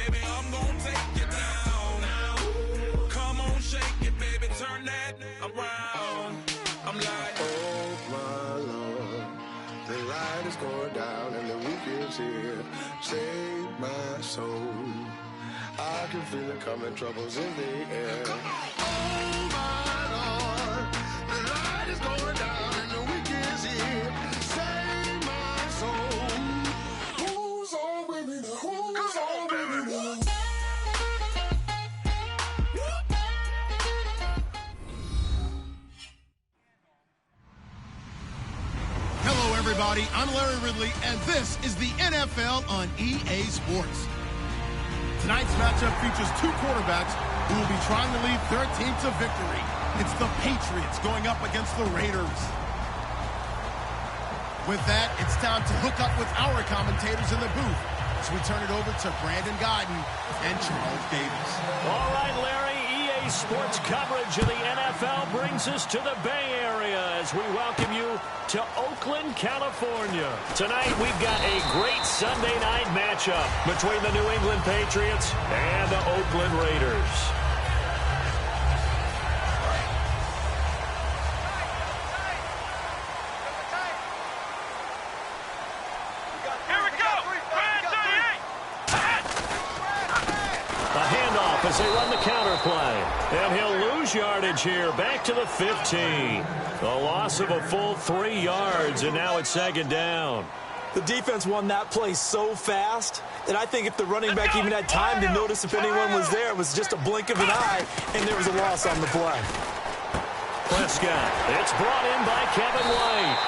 baby, I'm gonna take you down. Come on, shake it, baby, turn that around. I'm like, oh my Lord, the light is going down and the week is here. Save my soul. I can feel it coming, troubles in the air. Oh my Lord, the light is going down and the week is here. Save my soul. Who's on with me now? Who's on with me now? Hello, everybody. I'm Larry Ridley, and this is the NFL on EA Sports. Tonight's matchup features two quarterbacks who will be trying to lead their team to victory. It's the Patriots going up against the Raiders. With that, it's time to hook up with our commentators in the booth. So we turn it over to Brandon Godden and Charles Davis. All right, Larry, EA Sports coverage of the NFL brings us to the Bay Area as we welcome you to Oakland, California. Tonight, we've got a great Sunday night matchup between the New England Patriots and the Oakland Raiders. As they run the counter play. And he'll lose yardage here. Back to the 15. A loss of a full 3 yards, and now it's second down. The defense won that play so fast that I think if the running back even had time to notice if anyone was there, it was just a blink of an eye, and there was a loss on the play. Prescott. It's brought in by Kevin White.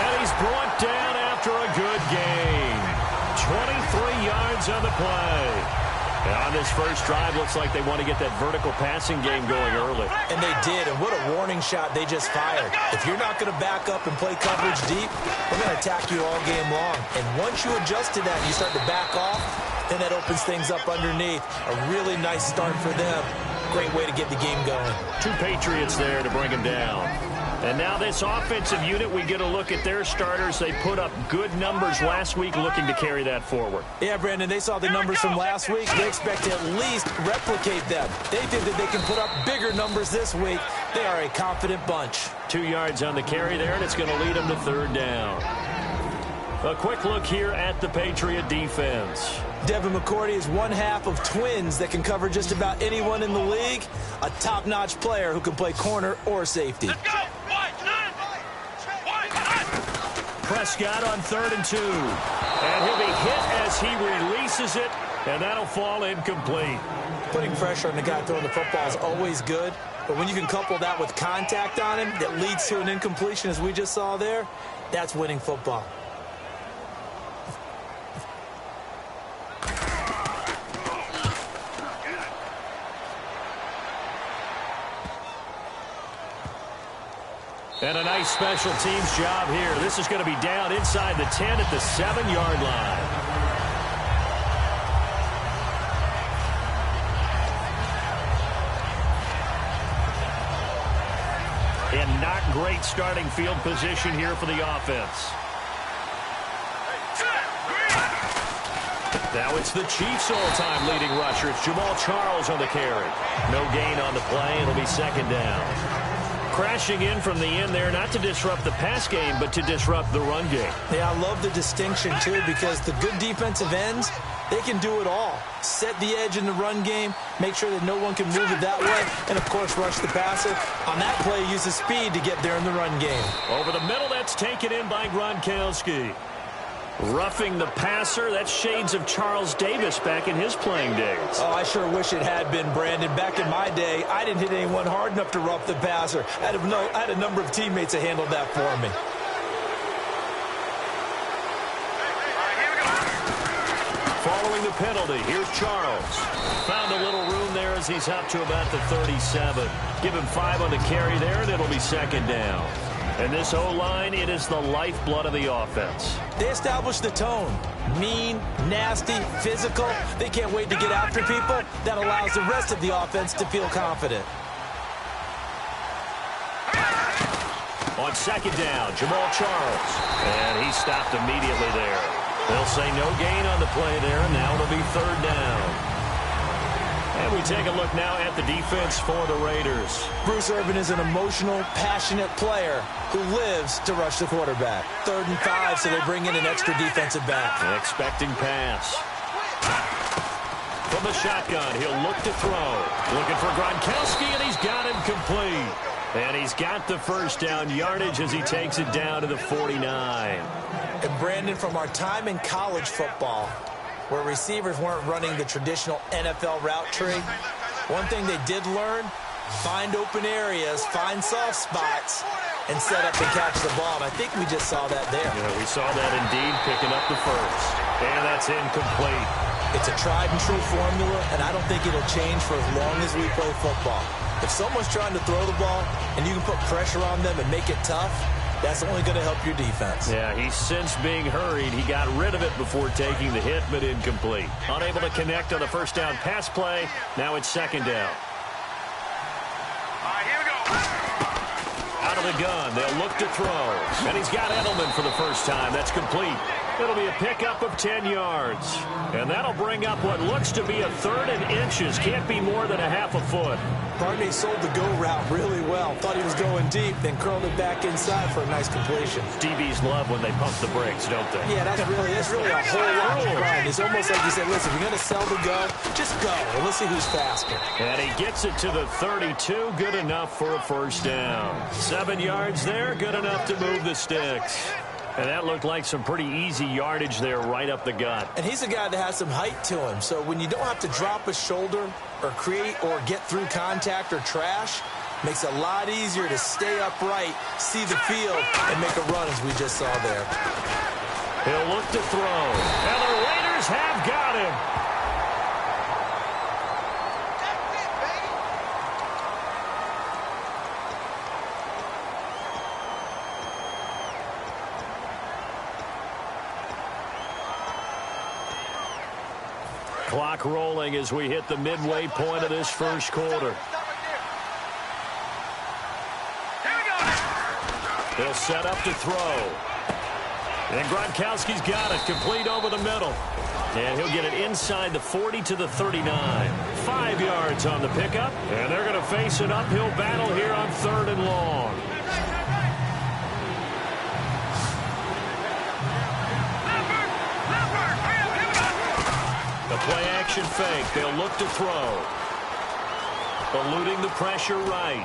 And he's brought down after a good gain. 23 yards on the play. On this first drive, looks like they want to get that vertical passing game going early. And they did, and what a warning shot they just fired. If you're not going to back up and play coverage deep, we're going to attack you all game long. And once you adjust to that and you start to back off, then that opens things up underneath. A really nice start for them. Great way to get the game going. Two Patriots there to bring them down. And now this offensive unit, we get a look at their starters. They put up good numbers last week, looking to carry that forward. Yeah, Brandon, they saw the numbers from last week. They expect to at least replicate them. They think that they can put up bigger numbers this week. They are a confident bunch. 2 yards on the carry there, and it's going to lead them to third down. A quick look here at the Patriot defense. Devin McCourty is one half of twins that can cover just about anyone in the league. A top-notch player who can play corner or safety. let's go! Prescott on 3rd and 2. And he'll be hit as he releases it, and that'll fall incomplete. Putting pressure on the guy throwing the football is always good, but when you can couple that with contact on him that leads to an incompletion, as we just saw there, that's winning football. And a nice special teams job here. This is going to be down inside the 10 at the 7-yard line. And not great starting field position here for the offense. Now it's the Chiefs' all-time leading rusher. It's Jamal Charles on the carry. No gain on the play. It'll be second down. Crashing in from the end there, not to disrupt the pass game, but to disrupt the run game. Yeah, I love the distinction, too, because the good defensive ends, they can do it all. Set the edge in the run game, make sure that no one can move it that way, and, of course, rush the passer. On that play, use the speed to get there in the run game. Over the middle, that's taken in by Gronkowski. Roughing the passer, that's shades of Charles Davis back in his playing days. Oh, I sure wish it had been, Brandon. Back in my day, I didn't hit anyone hard enough to rough the passer. I had a number of teammates that handled that for me. Following the penalty, here's Charles. Found a little room there as he's up to about the 37. Give him 5 on the carry there, and it'll be second down. And this O-line, it is the lifeblood of the offense. They establish the tone. Mean, nasty, physical. They can't wait to get after people. That allows the rest of the offense to feel confident. On second down, Jamal Charles. And he stopped immediately there. They'll say no gain on the play there, and now it'll be third down. And we take a look now at the defense for the Raiders. Bruce Irvin is an emotional, passionate player who lives to rush the quarterback. 3rd and 5, so they bring in an extra defensive back. Expecting pass. From the shotgun, he'll look to throw. Looking for Gronkowski, and he's got him complete. And he's got the first down yardage as he takes it down to the 49. And Brandon, from our time in college football, where receivers weren't running the traditional NFL route tree, one thing they did learn, find open areas, find soft spots, and set up and catch the ball. And I think we just saw that there. Yeah, we saw that indeed, picking up the first. And that's incomplete. It's a tried-and-true formula, and I don't think it'll change for as long as we play football. If someone's trying to throw the ball and you can put pressure on them and make it tough, that's only going to help your defense. Yeah, he's since being hurried. He got rid of it before taking the hit, but incomplete. Unable to connect on the first down pass play. Now it's 2nd down. All right, here we go. Out of the gun, they'll look to throw. And he's got Edelman for the first time. That's complete. It'll be a pickup of 10 yards. And that'll bring up what looks to be a 3rd and inches. Can't be more than a half a foot. Barney sold the go route really well. Thought he was going deep, then curled it back inside for a nice completion. DBs love when they pump the brakes, don't they? Yeah, that's really a whole lot of grind. It's almost like you said, listen, if you're going to sell the go, just go, and let's see who's faster. And he gets it to the 32. Good enough for a first down. 7 yards there, good enough to move the sticks. And that looked like some pretty easy yardage there right up the gut. And he's a guy that has some height to him. So when you don't have to drop a shoulder or create or get through contact or trash, makes it a lot easier to stay upright, see the field, and make a run as we just saw there. He'll look to throw. And the Raiders have got him. Clock rolling as we hit the midway point of this first quarter. They'll set up to throw. And Gronkowski's got it, complete over the middle. And he'll get it inside the 40 to the 39. 5 yards on the pickup. And they're going to face an uphill battle here on 3rd and long. The play-action fake. They'll look to throw. Eluding the pressure right.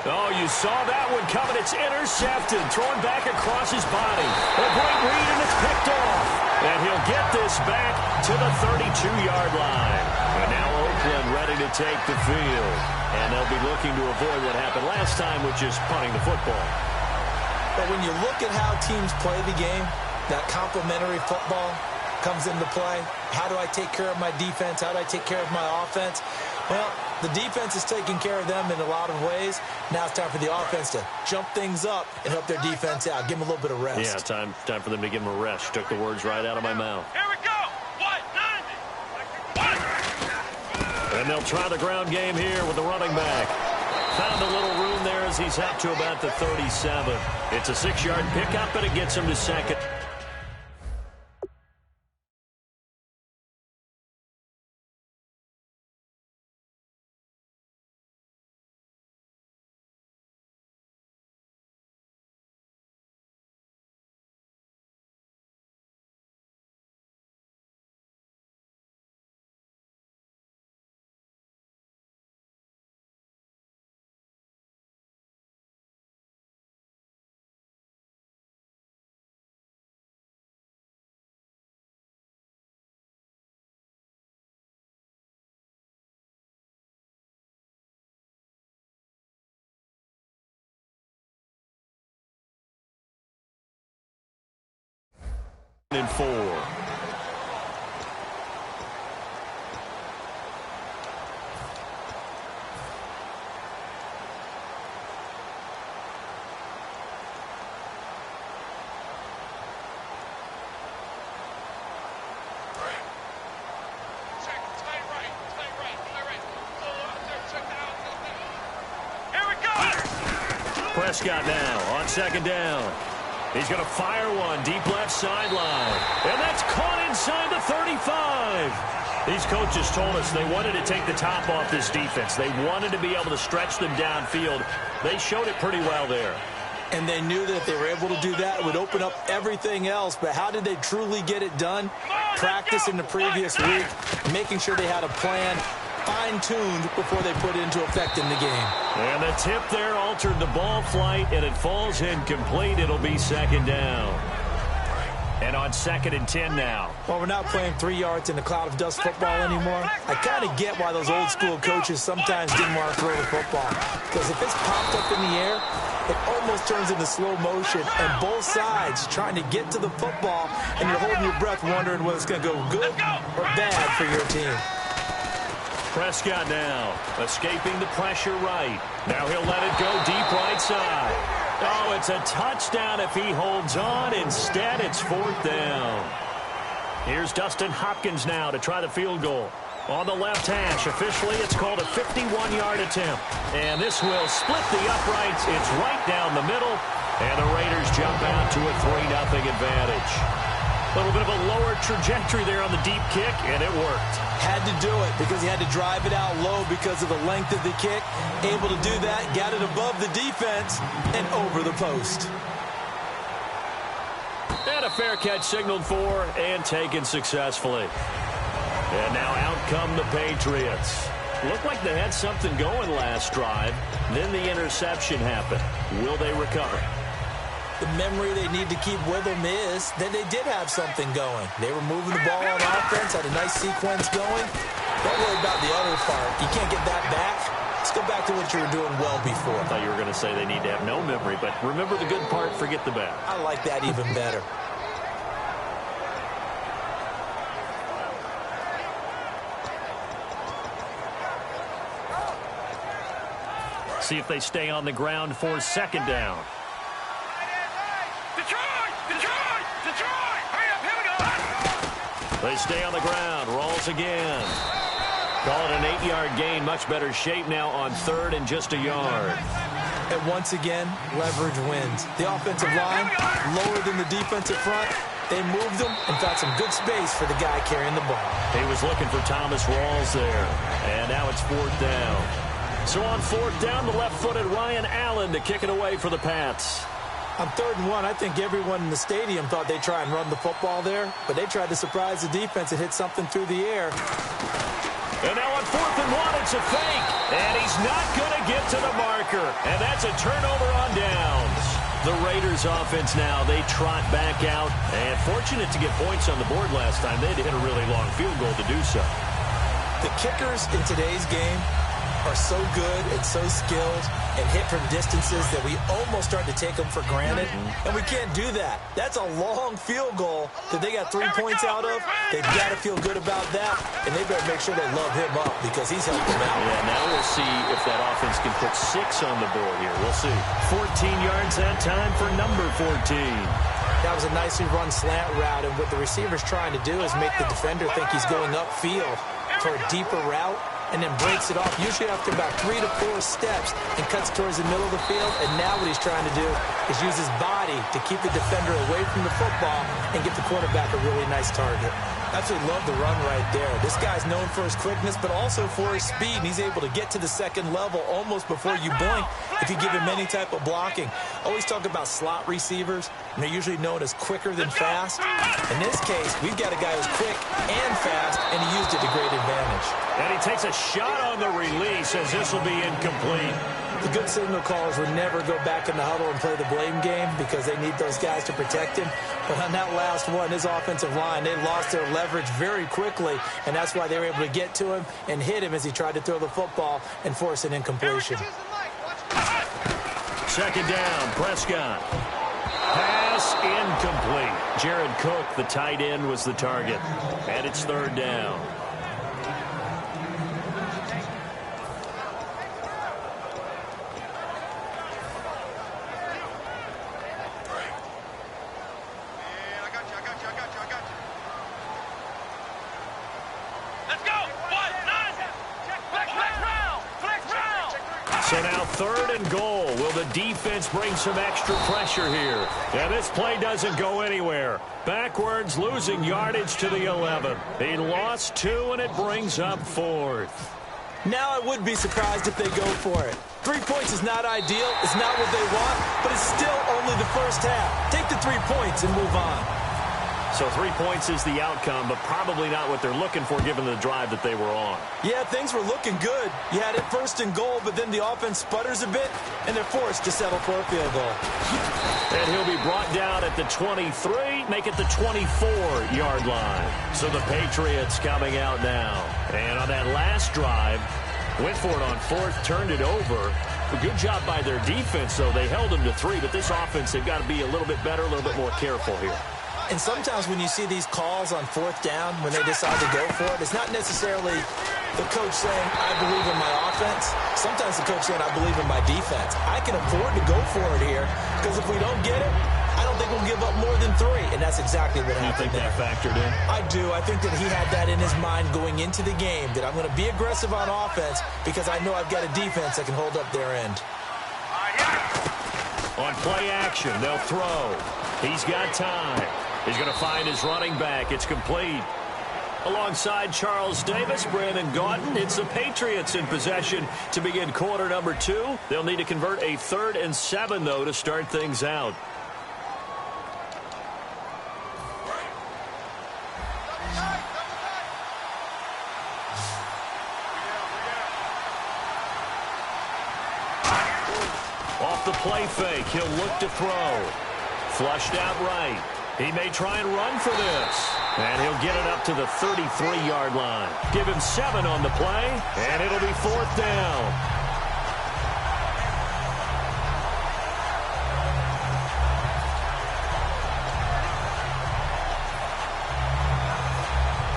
Oh, you saw that one coming. It's intercepted. Thrown back across his body. A great read, and it's picked off. And he'll get this back to the 32-yard line. And now Oakland ready to take the field. And they'll be looking to avoid what happened last time, which is punting the football. But when you look at how teams play the game, that complementary football comes into play. How do I take care of my defense? How do I take care of my offense? Well, the defense is taking care of them in a lot of ways. Now it's time for the offense to jump things up and help their defense out. Give them a little bit of rest. Yeah, time for them to give them a rest. Took the words right out of my mouth. Here we go. What? 90. And they'll try the ground game here with the running back. Found a little room there as he's up to about the 37. It's a 6-yard pickup, and it gets him to 2nd. And 4. Prescott now on 2nd down. He's going to fire one deep left sideline. And that's caught inside the 35. These coaches told us they wanted to take the top off this defense. They wanted to be able to stretch them downfield. They showed it pretty well there. And they knew that if they were able to do that, it would open up everything else. But how did they truly get it done? Practice in the previous week, making sure they had a plan, fine-tuned before they put it into effect in the game. And the tip there altered the ball flight, and it falls incomplete. It'll be second down. And on 2nd and 10 now. Well, we're not playing 3 yards in a cloud of dust football anymore. I kind of get why those old-school coaches sometimes didn't want to throw the football. Because if it's popped up in the air, it almost turns into slow motion, and both sides trying to get to the football, and you're holding your breath wondering whether it's going to go good or bad for your team. Prescott now escaping the pressure right. Now he'll let it go deep right side. Oh, it's a touchdown if he holds on. Instead, it's 4th down. Here's Dustin Hopkins now to try the field goal. On the left hash, officially, it's called a 51-yard attempt. And this will split the uprights. It's right down the middle. And the Raiders jump out to a 3-0 advantage. A little bit of a lower trajectory there on the deep kick, and it worked. Had to do it because he had to drive it out low because of the length of the kick. Able to do that, got it above the defense and over the post. And a fair catch signaled for and taken successfully. And now out come the Patriots. Looked like they had something going last drive. Then the interception happened. Will they recover? The memory they need to keep with them is that they did have something going. They were moving the ball on offense, had a nice sequence going. Don't worry about the other part. You can't get that back. Let's go back to what you were doing well before. I thought you were going to say they need to have no memory, but remember the good part, forget the bad. I like that even better. See if they stay on the ground for 2nd down. They stay on the ground. Rolls again. Call it an 8-yard gain. Much better shape now on 3rd and just a yard. And once again, leverage wins. The offensive line, lower than the defensive front. They moved them and got some good space for the guy carrying the ball. He was looking for Thomas Rawls there. And now it's 4th down. So on 4th down, the left-footed Ryan Allen to kick it away for the Pats. On 3rd and 1, I think everyone in the stadium thought they'd try and run the football there, but they tried to surprise the defense and hit something through the air. And now on 4th and 1, it's a fake. And he's not going to get to the marker. And that's a turnover on downs. The Raiders offense now, they trot back out. And fortunate to get points on the board last time. They had to hit a really long field goal to do so. The kickers in today's game are so good and so skilled and hit from distances that we almost start to take them for granted, and we can't do that. That's a long field goal that they got 3 points out of. They've got to feel good about that, and they better make sure they love him up because he's helped them out. Yeah, now we'll see if that offense can put 6 on the board here. We'll see. 14 yards that time for number 14. That was a nicely run slant route, and what the receiver's trying to do is make the defender think he's going upfield for a deeper route, and then breaks it off, usually after about 3 to 4 steps, and cuts towards the middle of the field. And now what he's trying to do is use his body to keep the defender away from the football and get the quarterback a really nice target. Absolutely love the run right there. This guy's known for his quickness, but also for his speed. And he's able to get to the 2nd level almost before you blink if you give him any type of blocking. Always talk about slot receivers, and they're usually known as quicker than fast. In this case, we've got a guy who's quick and fast, and he used it to great advantage. And he takes a shot on the release as this will be incomplete. The good signal callers would never go back in the huddle and play the blame game because they need those guys to protect him. But on that last one, his offensive line, they lost their leverage very quickly, and that's why they were able to get to him and hit him as he tried to throw the football and force an incompletion. 2nd down, Prescott. Pass incomplete. Jared Cook, the tight end, was the target. And it's 3rd down. So now 3rd and goal. Will the defense bring some extra pressure here? And this play doesn't go anywhere. Backwards, losing yardage to the 11. He lost 2, and it brings up 4th. Now I would be surprised if they go for it. 3 points is not ideal. It's not what they want, but it's still only the first half. Take the 3 points and move on. So 3 points is the outcome, but probably not what they're looking for given the drive that they were on. Yeah, things were looking good. You had it 1st and goal, but then the offense sputters a bit, and they're forced to settle for a field goal. And he'll be brought down at the 23, make it the 24-yard line. So the Patriots coming out now. And on that last drive, went for it on 4th, turned it over. A good job by their defense, though. They held them to 3, but this offense, they've got to be a little bit better, a little bit more careful here. And sometimes when you see these calls on 4th down, when they decide to go for it, it's not necessarily the coach saying, I believe in my offense. Sometimes the coach saying, I believe in my defense. I can afford to go for it here, because if we don't get it, I don't think we'll give up more than 3. And that's exactly what happened there. You think that factored in? I do. I think that he had that in his mind going into the game, that I'm going to be aggressive on offense because I know I've got a defense that can hold up their end. On play action, they'll throw. He's got time. He's going to find his running back. It's complete. Alongside Charles Davis, Brandon Gaudin, it's the Patriots in possession to begin quarter number 2. They'll need to convert a 3rd and 7, though, to start things out. Off the play fake, he'll look to throw. Flushed out right. He may try and run for this. And he'll get it up to the 33-yard line. Give him 7 on the play, and it'll be 4th down.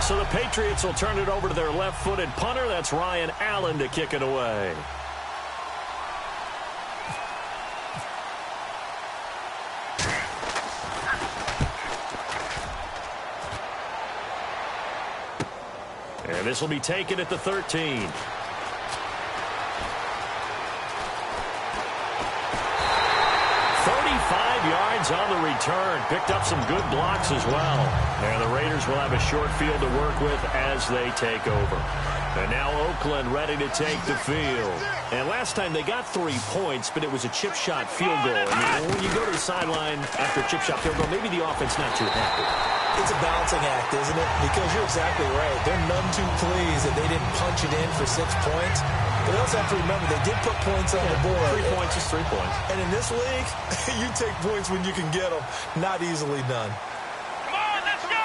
So the Patriots will turn it over to their left-footed punter. That's Ryan Allen to kick it away. And this will be taken at the 13. 35 yards on the return. Picked up some good blocks as well. And the Raiders will have a short field to work with as they take over. And now Oakland ready to take the field. And last time they got 3 points, but it was a chip shot field goal. And when you go to the sideline after a chip shot field goal, maybe the offense not too happy. It's a balancing act, isn't it? Because you're exactly right. They're none too pleased that they didn't punch it in for 6 points. But they also have to remember they did put points on the board. 3 points is 3 points. And in this league, you take points when you can get them. Not easily done. Come on, let's go.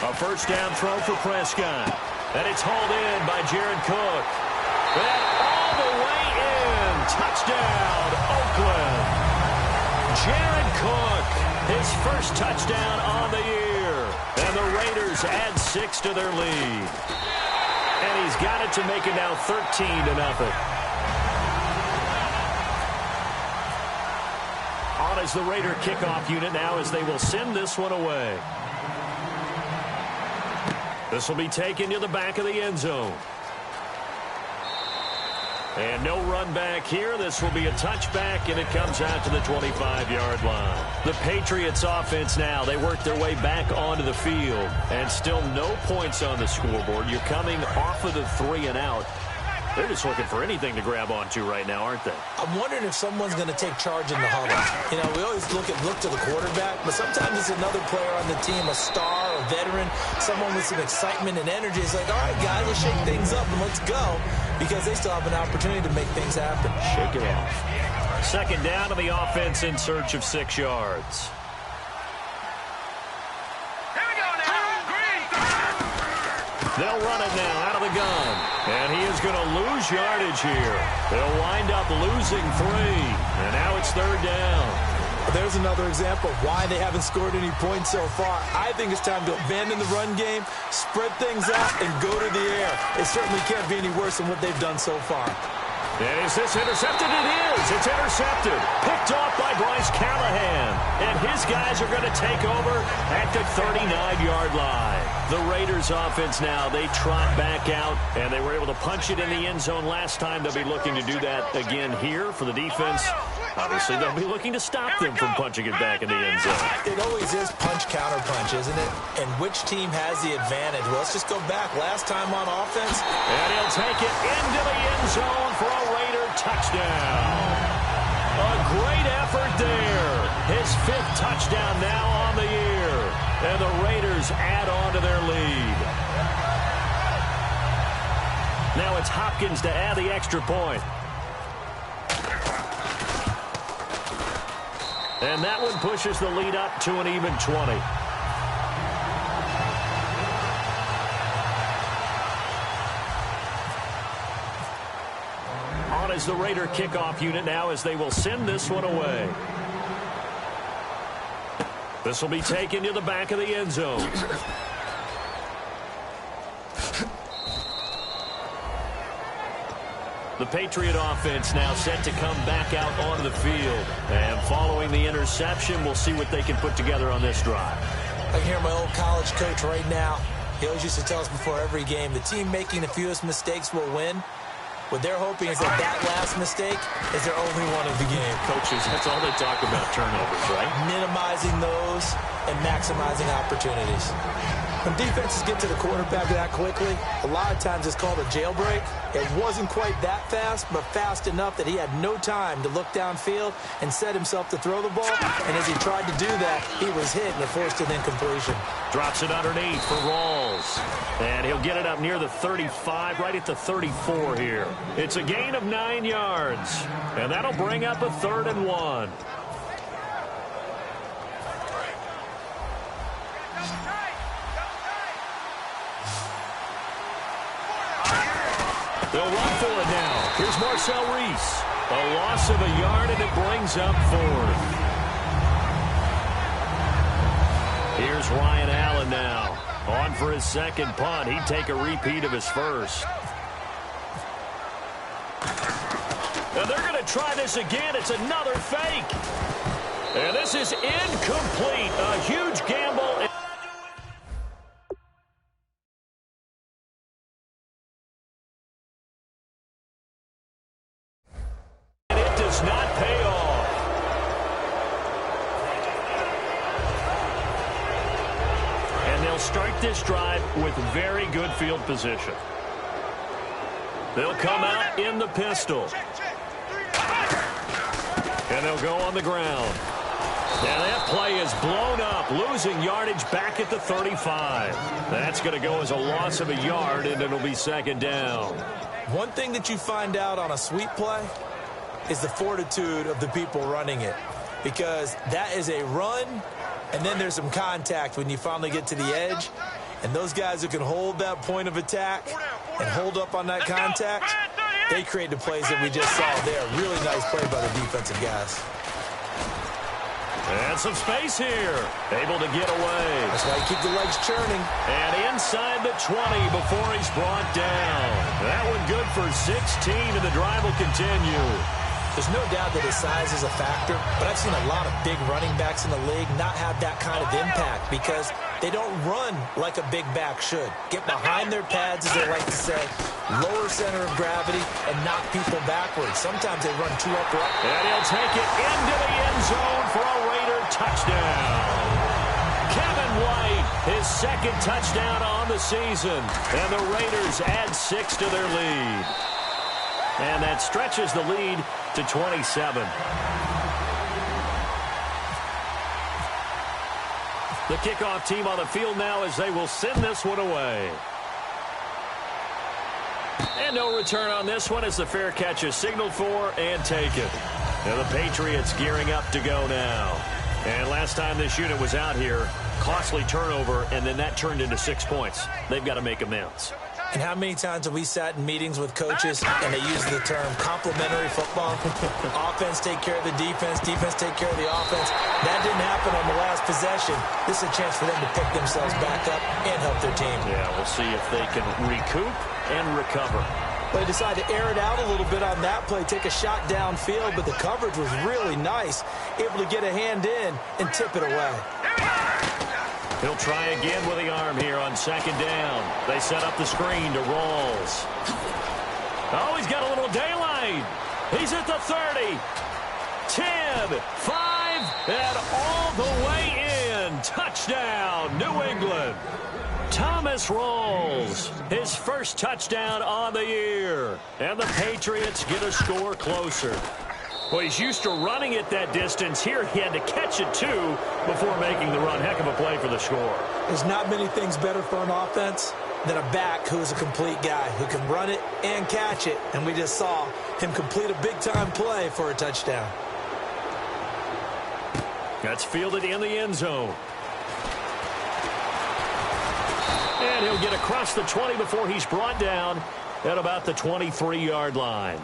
A first down throw for Prescott. And it's hauled in by Jared Cook. And all the way in. Touchdown, Oakland. Jared Cook, his first touchdown on the year. And the Raiders add 6 to their lead. And he's got it to make it now 13-0. On as the Raider kickoff unit now as they will send this one away. This will be taken to the back of the end zone. And no run back here. This will be a touchback, and it comes out to the 25-yard line. The Patriots offense now, they work their way back onto the field. And still no points on the scoreboard. You're coming off of the 3 and out. They're just looking for anything to grab onto right now, aren't they? I'm wondering if someone's going to take charge in the huddle. You know, we always look to the quarterback, but sometimes it's another player on the team, a star, a veteran, someone with some excitement and energy. It's like, all right, guys, let's shake things up and let's go, because they still have an opportunity to make things happen. Shake it off. Second down to the offense in search of 6 yards. They'll run it now out of the gun. And he is going to lose yardage here. They'll wind up losing 3. And now it's 3rd down. There's another example of why they haven't scored any points so far. I think it's time to abandon the run game, spread things out, and go to the air. It certainly can't be any worse than what they've done so far. And is this intercepted? It is. It's intercepted. Picked off by Bryce Callahan. And his guys are going to take over at the 39-yard line. The Raiders offense now, they trot back out, and they were able to punch it in the end zone last time. They'll be looking to do that again here for the defense. Obviously, they'll be looking to stop them from punching it back in the end zone. It always is punch-counter-punch, isn't it? And which team has the advantage? Well, let's just go back. Last time on offense. And he'll take it into the end zone for a Raider touchdown. A great effort there. His 5th touchdown now on the year. And the Raiders add on to their lead. Now it's Hopkins to add the extra point. And that one pushes the lead up to an even 20. On is the Raider kickoff unit now as they will send this one away. This will be taken to the back of the end zone. The Patriot offense now set to come back out onto the field. And following the interception, we'll see what they can put together on this drive. I can hear my old college coach right now. He always used to tell us before every game, the team making the fewest mistakes will win. What they're hoping is that last mistake is their only one of the game. Coaches, that's all they talk about, turnovers, right? Minimizing those and maximizing opportunities. When defenses get to the quarterback that quickly, a lot of times it's called a jailbreak. It wasn't quite that fast, but fast enough that he had no time to look downfield and set himself to throw the ball. And as he tried to do that, he was hit and it forced an incompletion. Drops it underneath for Rawls. And he'll get it up near the 35, right at the 34 here. It's a gain of 9 yards. And that'll bring up a 3rd and 1. They'll run for it now. Here's Marcel Reese. A loss of a yard, and it brings up 4th. Here's Ryan Allen now. On for his 2nd punt. He'd take a repeat of his 1st. And they're going to try this again. It's another fake. And this is incomplete. A huge gamble. Not pay off. And they'll start this drive with very good field position. They'll come out in the pistol. And they'll go on the ground. Now that play is blown up, losing yardage back at the 35. That's going to go as a loss of a yard, and it'll be 2nd down. One thing that you find out on a sweep play is the fortitude of the people running it, because that is a run, and then there's some contact when you finally get to the edge, and those guys who can hold that point of attack and hold up on that contact, they create the plays that we just saw there. Really nice play by the defensive guys. And some space here. Able to get away. That's why you keep the legs churning. And inside the 20 before he's brought down. That one good for 16, and the drive will continue. There's no doubt that his size is a factor, but I've seen a lot of big running backs in the league not have that kind of impact because they don't run like a big back should. Get behind their pads, as they like to say, lower center of gravity, and knock people backwards. Sometimes they run too upright. And he'll take it into the end zone for a Raider touchdown. Kevin White, his 2nd touchdown on the season. And the Raiders add 6 to their lead. And that stretches the lead to 27. The kickoff team on the field now as they will send this one away. And no return on this one as the fair catch is signaled for and taken. Now the Patriots gearing up to go now. And last time this unit was out here, costly turnover, and then that turned into 6 points. They've got to make amends. And how many times have we sat in meetings with coaches and they use the term complementary football? Offense take care of the defense, defense take care of the offense. That didn't happen on the last possession. This is a chance for them to pick themselves back up and help their team. Yeah, we'll see if they can recoup and recover. They decided to air it out a little bit on that play, take a shot downfield, but the coverage was really nice, able to get a hand in and tip it away. He'll try again with the arm here on second down. They set up the screen to Rawls. Oh, he's got a little daylight. He's at the 30. 10, 5, and all the way in. Touchdown, New England. Thomas Rawls, his first touchdown on the year. And the Patriots get a score closer. Well, he's used to running it that distance. Here he had to catch it, too, before making the run. Heck of a play for the score. There's not many things better for an offense than a back who is a complete guy who can run it and catch it. And we just saw him complete a big-time play for a touchdown. That's fielded in the end zone. And he'll get across the 20 before he's brought down at about the 23-yard line.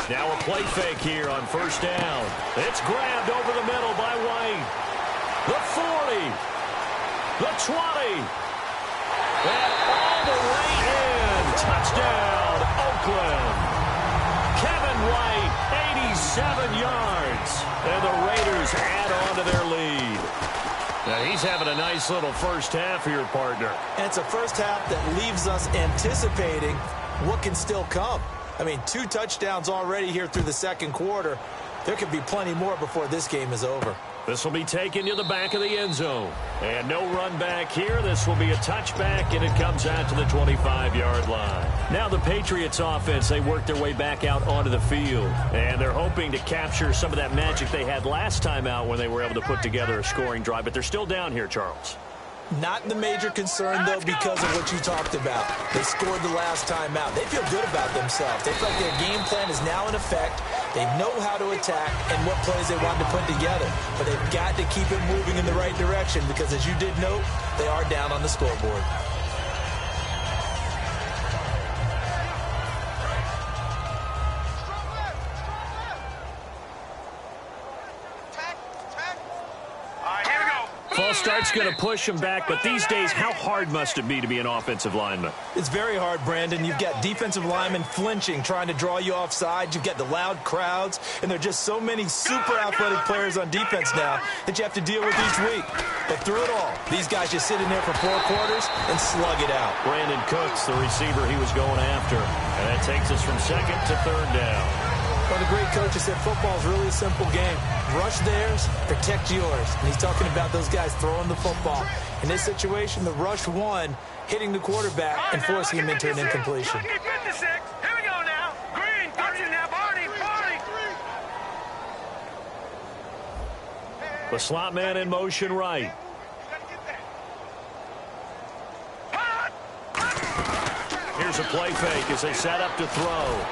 Now a play fake here on first down. It's grabbed over the middle by White. The 40. The 20. And all the way in. Touchdown, Oakland. Kevin White, 87 yards. And the Raiders add on to their lead. Now he's having a nice little first half here, partner. And it's a first half that leaves us anticipating what can still come. I mean, 2 touchdowns already here through the second quarter. There could be plenty more before this game is over. This will be taken to the back of the end zone. And no run back here. This will be a touchback, and it comes out to the 25-yard line. Now the Patriots offense, they work their way back out onto the field. And they're hoping to capture some of that magic they had last time out when they were able to put together a scoring drive. But they're still down here, Charles. Not the major concern, though, because of what you talked about. They scored the last time out. They feel good about themselves. They feel like their game plan is now in effect. They know how to attack and what plays they want to put together. But they've got to keep it moving in the right direction because, as you did note, they are down on the scoreboard. False start's going to push him back, but these days, how hard must it be to be an offensive lineman? It's very hard, Brandon. You've got defensive linemen flinching, trying to draw you offside. You've got the loud crowds, and there are just so many super athletic players on defense now that you have to deal with each week. But through it all, these guys just sit in there for 4 quarters and slug it out. Brandon Cooks, the receiver he was going after, and that takes us from second to third down. Well, the great coach has said football is really a simple game. Rush theirs, protect yours. And he's talking about those guys throwing the football. In this situation, the rush one, hitting the quarterback and forcing him into an incompletion. Here we go now. Green, touching now. Barney. The slot man in motion right. Here's a play fake as they set up to throw.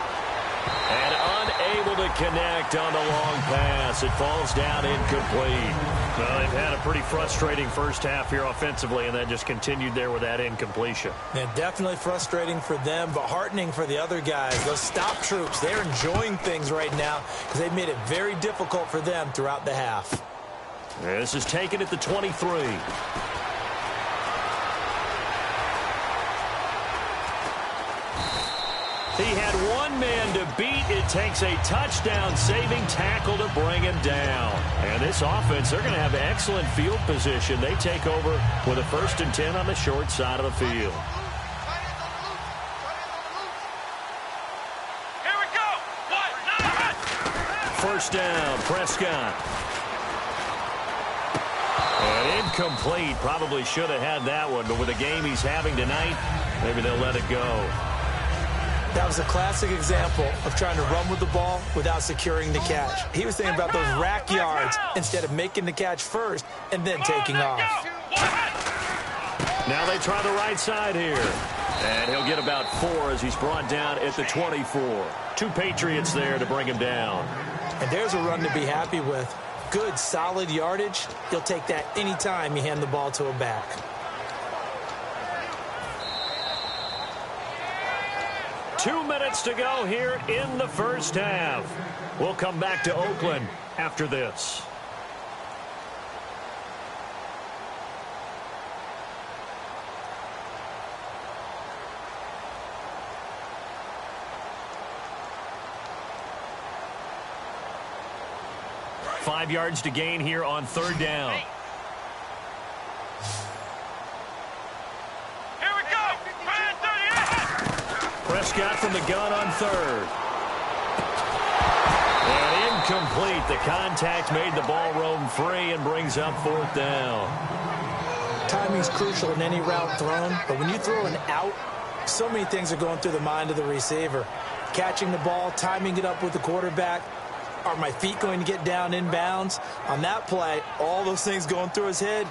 And unable to connect on the long pass. It falls down incomplete. Well, they've had a pretty frustrating first half here offensively, and then just continued there with that incompletion. And definitely frustrating for them, but heartening for the other guys. Those stop troops, they're enjoying things right now because they've made it very difficult for them throughout the half. This is taken at the 23. He had one man to beat. It takes a touchdown-saving tackle to bring him down. And this offense, they're going to have excellent field position. They take over with a 1st and 10 on the short side of the field. Here we go. First down, Prescott. And incomplete. Probably should have had that one, but with the game he's having tonight, maybe they'll let it go. That was a classic example of trying to run with the ball without securing the catch. He was thinking about those rack yards instead of making the catch first and then taking off. Now they try the right side here. And he'll get about 4 as he's brought down at the 24. 2 Patriots there to bring him down. And there's a run to be happy with. Good, solid yardage. You'll take that anytime you hand the ball to a back. Two minutes to go here in the first half. We'll come back to Oakland after this. 5 yards to gain here on 3rd down. Here we go. Prescott from the gun on 3rd. And incomplete. The contact made the ball roam free and brings up 4th down. Timing's crucial in any route thrown, but when you throw an out, so many things are going through the mind of the receiver. Catching the ball, timing it up with the quarterback. Are my feet going to get down inbounds? On that play, all those things going through his head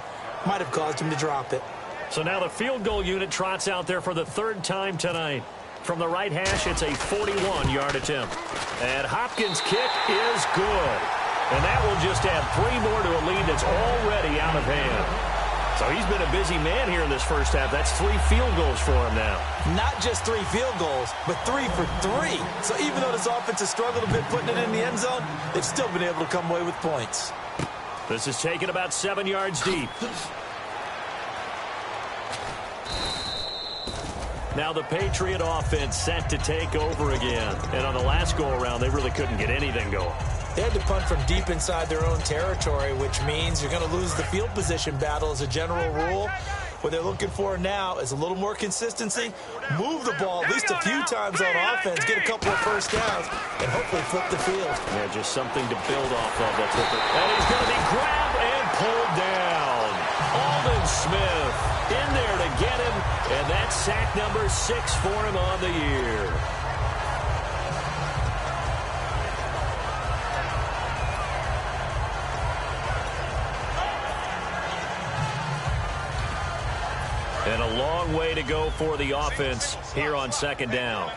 might have caused him to drop it. So now the field goal unit trots out there for the 3rd time tonight. From the right hash, it's a 41-yard attempt. And Hopkins' kick is good. And that will just add 3 more to a lead that's already out of hand. So he's been a busy man here in this first half. That's 3 field goals for him now. Not just 3 field goals, but 3 for 3. So even though this offense has struggled a bit putting it in the end zone, they've still been able to come away with points. This is taken about 7 yards deep. Now the Patriot offense set to take over again. And on the last go-around, they really couldn't get anything going. They had to punt from deep inside their own territory, which means you're going to lose the field position battle as a general rule. What they're looking for now is a little more consistency, move the ball at least a few times on offense, get a couple of first downs, and hopefully flip the field. Yeah, just something to build off of. That's what and he's going to be grabbed and pulled down. Aldon Smith in there to get him, and that's sack number 6 for him on the year. And a long way to go for the offense here on 2nd down.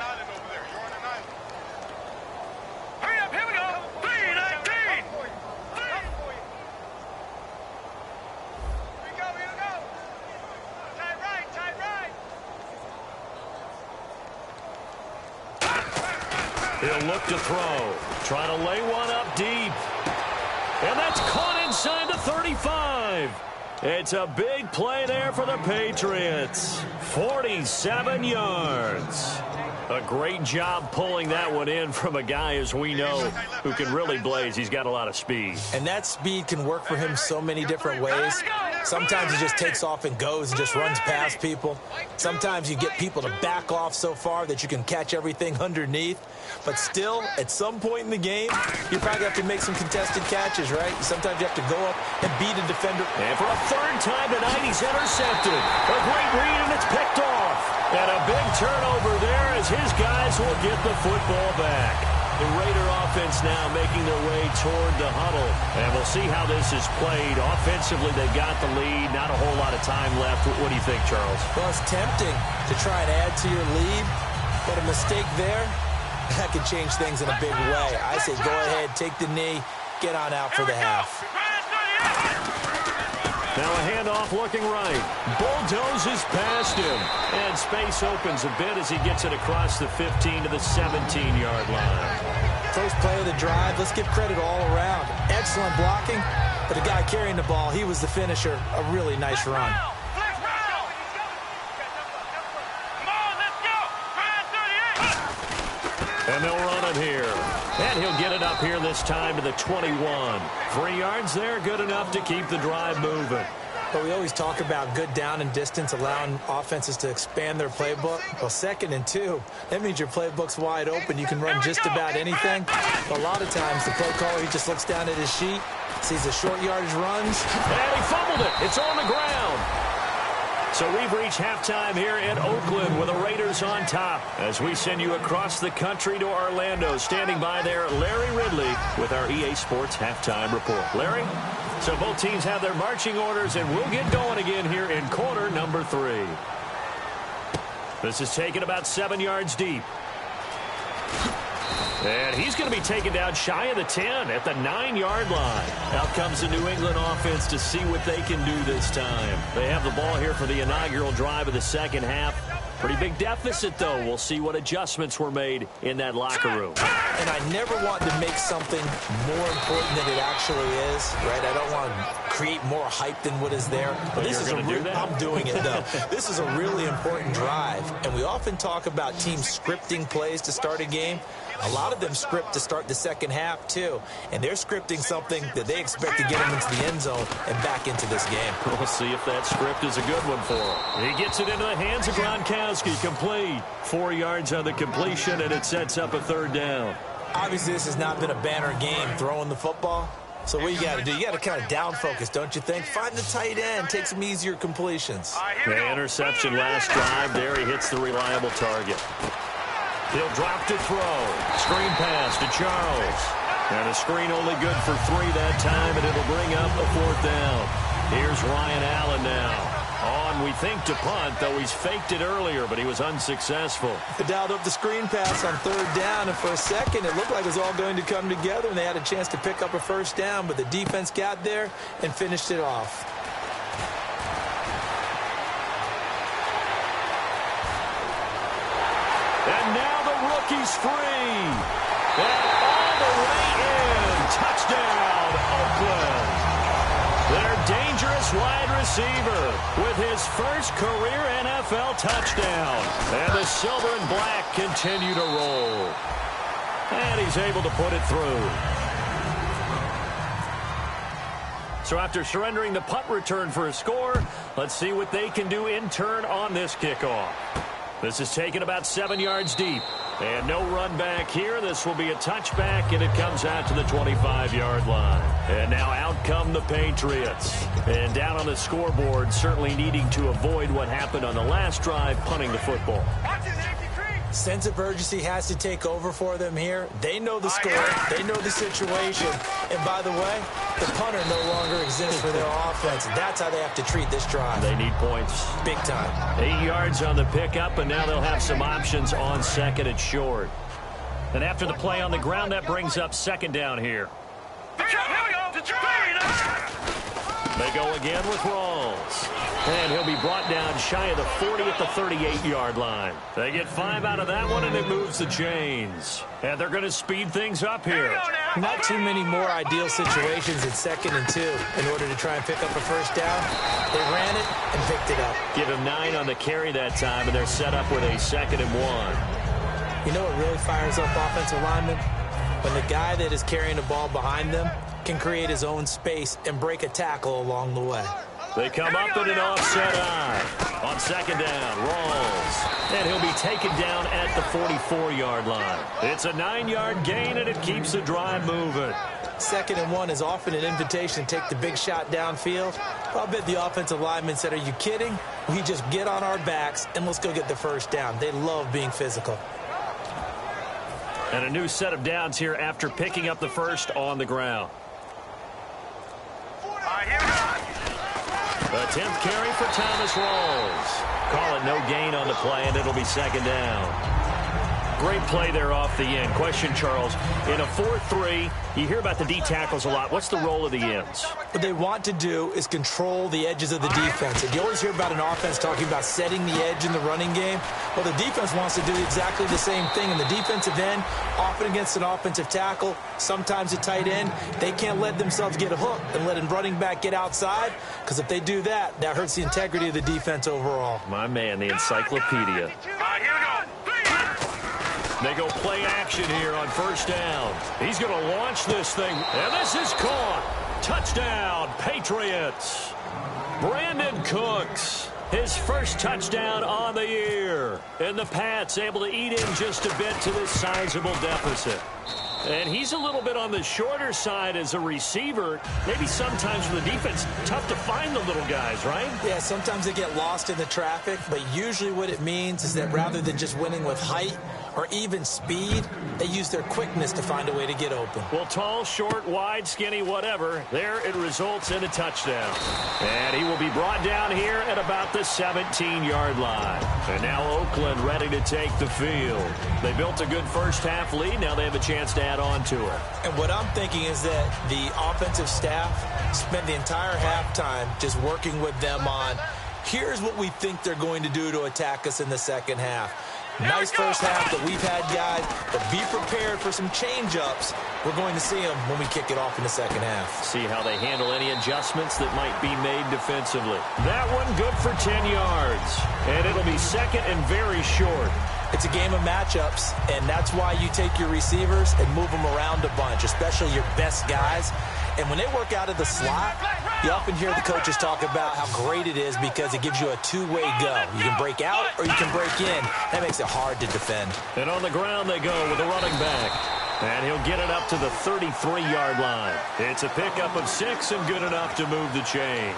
Hurry up, here we go. 3-19. Here we go. Tight right. He'll look to throw. Trying to lay one up deep. And that's caught inside the 35. It's a big play there for the Patriots. 47 yards. A great job pulling that one in from a guy, as we know, who can really blaze. He's got a lot of speed. And that speed can work for him so many different ways. Sometimes he just takes off and goes and just runs past people. Sometimes you get people to back off so far that you can catch everything underneath. But still, at some point in the game, you probably have to make some contested catches, right? Sometimes you have to go up and beat a defender. And for a 3rd time tonight, he's intercepted. A great read, and it's picked off. And a big turnover there as his guys will get the football back. The Raider offense now making their way toward the huddle. And we'll see how this is played. Offensively, they got the lead. Not a whole lot of time left. What do you think, Charles? Well, it's tempting to try and add to your lead, but a mistake there, that could change things in a big way. I say go ahead, take the knee, get on out for the half. Now a handoff looking right. Bulldozes past him. And space opens a bit as he gets it across the 15 to the 17-yard line. First play of the drive, let's give credit all around. Excellent blocking, but the guy carrying the ball, he was the finisher. A really nice run. And they'll run him here. And he'll get it up here this time to the 21. 3 yards there, good enough to keep the drive moving. But we always talk about good down and distance, allowing offenses to expand their playbook. Well, 2nd and 2, that means your playbook's wide open. You can run just about anything. But a lot of times, the play caller, he just looks down at his sheet, sees the short yardage runs. And he fumbled it. It's on the ground. So we've reached halftime here in Oakland with the Raiders on top as we send you across the country to Orlando. Standing by there, Larry Ridley with our EA Sports Halftime Report. Larry? So both teams have their marching orders, and we'll get going again here in quarter number 3. This is taken about 7 yards deep. And he's going to be taken down shy of the 10 at the 9-yard line. Out comes the New England offense to see what they can do this time. They have the ball here for the inaugural drive of the 2nd half. Pretty big deficit, though. We'll see what adjustments were made in that locker room. And I never want to make something more important than it actually is, right? I don't want to create more hype than what is there. But this is I'm doing it, though. This is a really important drive. And we often talk about teams scripting plays to start a game. A lot of them script to start the second half, too. And they're scripting something that they expect to get them into the end zone and back into this game. We'll see if that script is a good one for him. He gets it into the hands of Gronkowski. Complete. 4 yards on the completion, and it sets up a third down. Obviously, this has not been a banner game throwing the football. So what you got to do, you got to kind of down focus, don't you think? Find the tight end, take some easier completions. The interception last drive. There he hits the reliable target. He'll drop to throw. Screen pass to Charles. And a screen only good for 3 that time, and it'll bring up a 4th down. Here's Ryan Allen now. On, we think, to punt, though he's faked it earlier, but he was unsuccessful. They dialed up the screen pass on 3rd down, and for a second it looked like it was all going to come together, and they had a chance to pick up a 1st down, but the defense got there and finished it off. And now the rookie's free. And all the way in. Touchdown, Oakland. Their dangerous wide receiver with his first career NFL touchdown. And the silver and black continue to roll. And he's able to put it through. So after surrendering the punt return for a score, let's see what they can do in turn on this kickoff. This is taken about 7 yards deep. And no run back here. This will be a touchback, and it comes out to the 25-yard line. And now out come the Patriots. And down on the scoreboard, certainly needing to avoid what happened on the last drive, punting the football. Sense of urgency has to take over for them here. They know the score. They know the situation. And by the way, the punter no longer exists for their offense. That's how they have to treat this drive. They need points. Big time. 8 yards on the pickup, and now they'll have some options on second and short. And after the play on the ground, that brings up 2nd down here. They go again with Rawls. And he'll be brought down shy of the 40 at the 38-yard line. They get 5 out of that one, and it moves the chains. And they're going to speed things up here. Not too many more ideal situations in 2nd and 2 in order to try and pick up a 1st down. They ran it and picked it up. Give him 9 on the carry that time, and they're set up with a 2nd and 1. You know what really fires up offensive linemen? When the guy that is carrying the ball behind them can create his own space and break a tackle along the way. They come up in an offset eye. On 2nd down, Rawls. And he'll be taken down at the 44-yard line. It's a 9-yard gain, and it keeps the drive moving. 2nd and 1 is often an invitation to take the big shot downfield. I'll bet the offensive lineman said, are you kidding? We just get on our backs, and let's go get the 1st down. They love being physical. And a new set of downs here after picking up the 1st on the ground. The 10th carry for Thomas Rawls. Call it no gain on the play, and it'll be 2nd down. Great play there off the end. Question, Charles, in a 4-3, you hear about the D tackles a lot. What's the role of the ends? What they want to do is control the edges of the defense. And you always hear about an offense talking about setting the edge in the running game. Well, the defense wants to do exactly the same thing. And the defensive end, often against an offensive tackle, sometimes a tight end, they can't let themselves get a hook and let a running back get outside, because if they do that, that hurts the integrity of the defense overall. My man, the encyclopedia. They go play action here on 1st down. He's going to launch this thing. And this is caught. Touchdown, Patriots. Brandon Cooks, his first touchdown on the year. And the Pats able to eat in just a bit to this sizable deficit. And he's a little bit on the shorter side as a receiver. Maybe sometimes for the defense, tough to find the little guys, right? Yeah, sometimes they get lost in the traffic, but usually what it means is that rather than just winning with height or even speed, they use their quickness to find a way to get open. Well, tall, short, wide, skinny, whatever, there it results in a touchdown. And he will be brought down here at about the 17-yard line. And now Oakland ready to take the field. They built a good first half lead. Now they have a chance to add on to it. And what I'm thinking is that the offensive staff spent the entire halftime just working with them on, here's what we think they're going to do to attack us in the second half. Nice first half that we've had, guys, but be prepared for some change-ups. We're going to see them when we kick it off in the second half. See how they handle any adjustments that might be made defensively. That one good for 10 yards. And it'll be 2nd and very short. It's a game of matchups, and that's why you take your receivers and move them around a bunch, especially your best guys. And when they work out of the slot, you often hear the coaches talk about how great it is because it gives you a two-way go. You can break out or you can break in. That makes it hard to defend. And on the ground they go with the running back. And he'll get it up to the 33-yard line. It's a pickup of 6 and good enough to move the chains.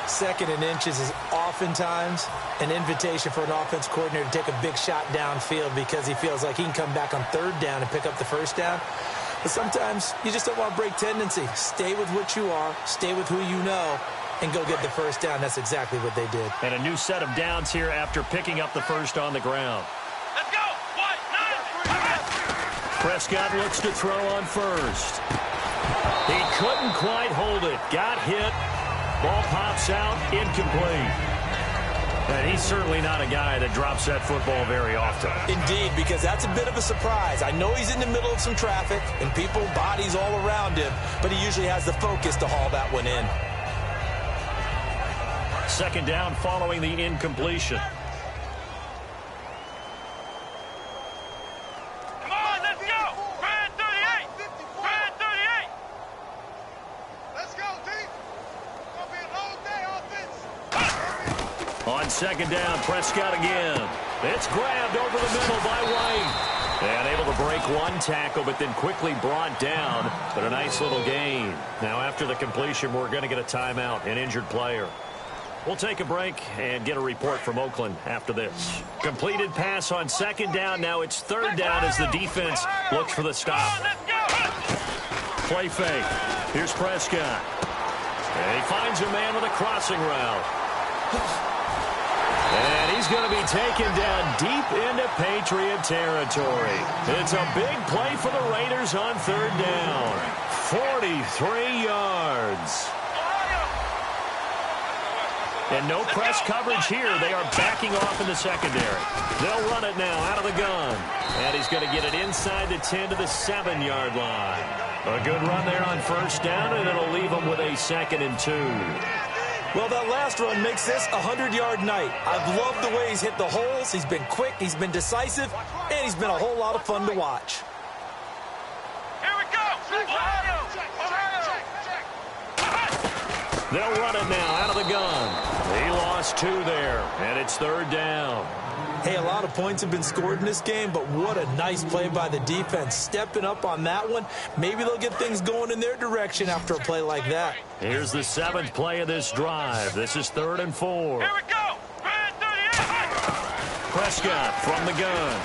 2nd and inches is oftentimes an invitation for an offense coordinator to take a big shot downfield because he feels like he can come back on 3rd down and pick up the 1st down. But sometimes you just don't want to break tendency. Stay with what you are, stay with who you know, and go get the 1st down. That's exactly what they did. And a new set of downs here after picking up the 1st on the ground. Let's go. 1, 9. Prescott looks to throw on 1st. He couldn't quite hold it. Got hit. Ball pops out. Incomplete. And he's certainly not a guy that drops that football very often. Indeed, because that's a bit of a surprise. I know he's in the middle of some traffic and people, bodies all around him, but he usually has the focus to haul that one in. 2nd down following the incompletion. Come on, let's go. Brad 38. Brad 38. Let's go, team. It's going to be a long day offense. On 2nd down, Prescott again. It's grabbed over the middle by White. And able to break one tackle, but then quickly brought down. But a nice little gain. Now after the completion, we're going to get a timeout, an injured player. We'll take a break and get a report from Oakland after this. Completed pass on 2nd down. Now it's 3rd down as the defense looks for the stop. Play fake. Here's Prescott. And he finds a man with a crossing route. And he's going to be taken down deep into Patriot territory. It's a big play for the Raiders on 3rd down. 43 yards. And no press coverage here. They are backing off in the secondary. They'll run it now out of the gun. And he's going to get it inside the 10 to the 7-yard line. A good run there on 1st down, and it'll leave them with a 2nd and 2. Well, that last run makes this a 100-yard night. I've loved the way he's hit the holes. He's been quick, he's been decisive, and he's been a whole lot of fun to watch. Here we go. Ohio. They'll run it now out of the gun. He lost 2 there, and it's 3rd down. Hey, a lot of points have been scored in this game, but what a nice play by the defense. Stepping up on that one. Maybe they'll get things going in their direction after a play like that. Here's the 7th play of this drive. This is 3rd and 4. Here we go. Brad 38. Prescott from the gun.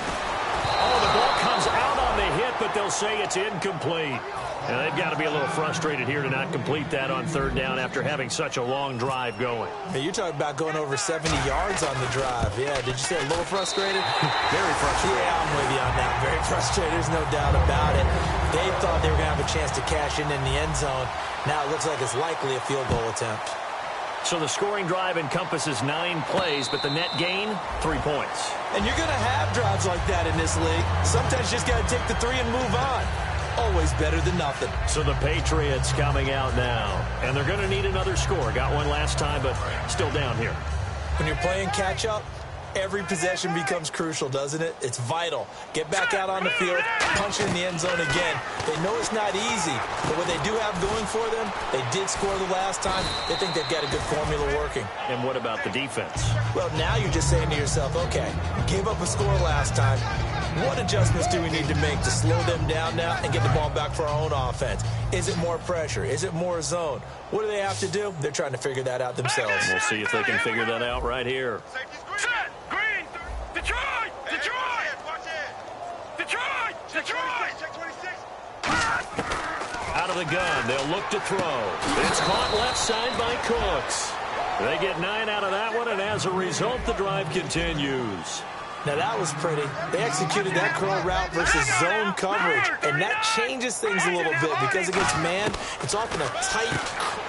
Oh, the ball comes out on the hit, but they'll say it's incomplete. And they've got to be a little frustrated here to not complete that on 3rd down after having such a long drive going. Hey, you're talking about going over 70 yards on the drive. Yeah, did you say a little frustrated? Very frustrated. Yeah, I'm with you on that. Very frustrated. There's no doubt about it. They thought they were going to have a chance to cash in the end zone. Now it looks like it's likely a field goal attempt. So the scoring drive encompasses 9 plays, but the net gain, 3 points. And you're going to have drives like that in this league. Sometimes you just got to take the 3 and move on. Always better than nothing. So the Patriots coming out now. And they're going to need another score. Got one last time, but still down here. When you're playing catch-up, every possession becomes crucial, doesn't it? It's vital. Get back out on the field, punch it in the end zone again. They know it's not easy, but what they do have going for them, they did score the last time. They think they've got a good formula working. And what about the defense? Well, now you're just saying to yourself, okay, gave up a score last time. What adjustments do we need to make to slow them down now and get the ball back for our own offense? Is it more pressure? Is it more zone? What do they have to do? They're trying to figure that out themselves. We'll see if they can figure that out right here. Green. Detroit. Detroit. Detroit. Detroit. Check 26. Out of the gun. They'll look to throw. It's caught left side by Cooks. They get 9 out of that one, and as a result, the drive continues. Now, that was pretty. They executed that curl route versus zone coverage, and that changes things a little bit because against man, it's often a tight.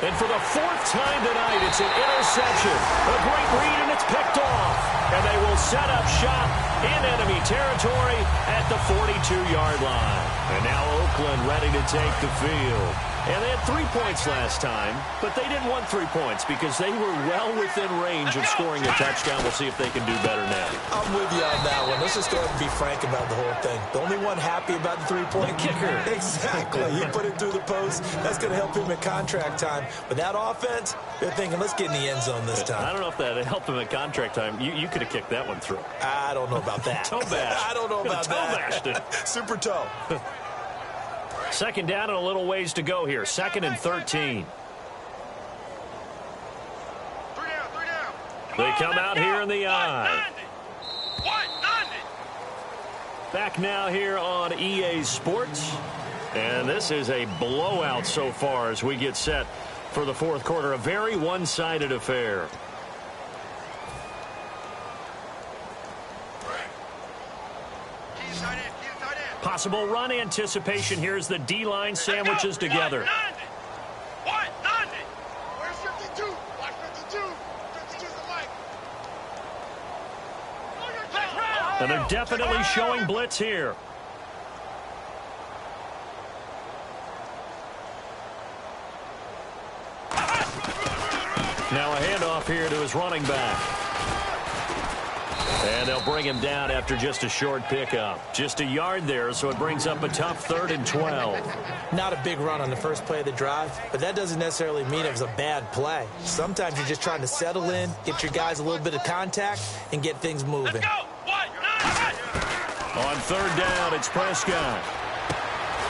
And for the 4th time tonight, it's an interception. A great read, and it's picked off. And they will set up shop in enemy territory at the 42-yard line. And now Oakland ready to take the field. And they had 3 points last time, but they didn't want 3 points because they were well within range of scoring a touchdown. We'll see if they can do better now. I'm with you on that one. Let's just go ahead and be frank about the whole thing. The only one happy about the three-point kicker. Exactly. He put it through the post. That's going to help him at contract time. But that offense, they're thinking, let's get in the end zone this time. I don't know if that helped him at contract time. You could have kicked that one through. I don't know about that. Toe bash. I don't know about toe that. Bashed it. Super toe. Second down and a little ways to go here. 2nd and 13. Three down. They come out here in the eye. Back now here on EA Sports. And this is a blowout so far as we get set for the fourth quarter. A very one-sided affair. Possible run anticipation here as the D-line sandwiches together. Where's 52? Watch 52. 52's the mic. And they're definitely showing blitz here. Now a handoff here to his running back. And they'll bring him down after just a short pickup. Just a yard there, so it brings up a tough 3rd and 12. Not a big run on the first play of the drive, but that doesn't necessarily mean it was a bad play. Sometimes you're just trying to settle in, get your guys a little bit of contact, and get things moving. On 3rd down, it's Prescott.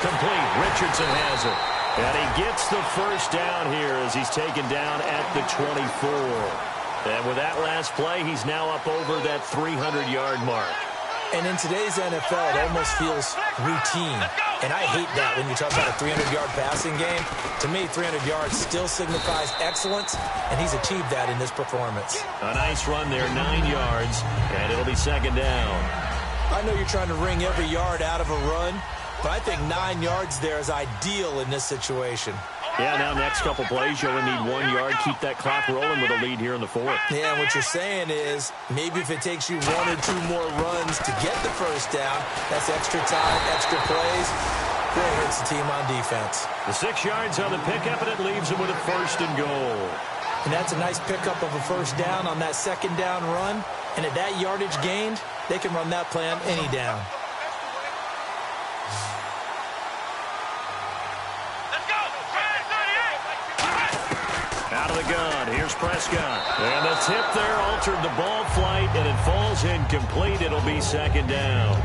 Complete. Richardson has it. And he gets the first down here as he's taken down at the 24. And with that last play, he's now up over that 300-yard mark. And in today's NFL, it almost feels routine. And I hate that when you talk about a 300-yard passing game. To me, 300 yards still signifies excellence, and he's achieved that in this performance. A nice run there, 9 yards, and it'll be 2nd down. I know you're trying to wring every yard out of a run, but I think 9 yards there is ideal in this situation. Yeah, now next couple plays, you only need 1 yard. Keep that clock rolling with a lead here in the 4th. Yeah, what you're saying is maybe if it takes you 1 or 2 more runs to get the first down, that's extra time, extra plays. Really hurts the team on defense. The 6 yards on the pickup, and it leaves him with a 1st and goal. And that's a nice pickup of a first down on that 2nd down run. And at that yardage gained, they can run that play on any down. Out of the gun, here's Prescott. And the tip there altered the ball flight, and it falls incomplete. It'll be 2nd down.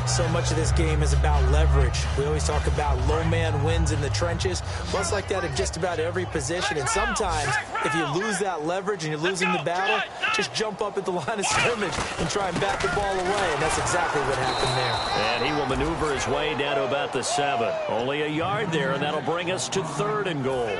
So much of this game is about leverage. We always talk about low man wins in the trenches. Well, it's like that in just about every position. And sometimes, if you lose that leverage and you're losing the battle, just jump up at the line of scrimmage and try and back the ball away. And that's exactly what happened there. And he will maneuver his way down to about the 7. Only a yard there, and that'll bring us to 3rd and goal.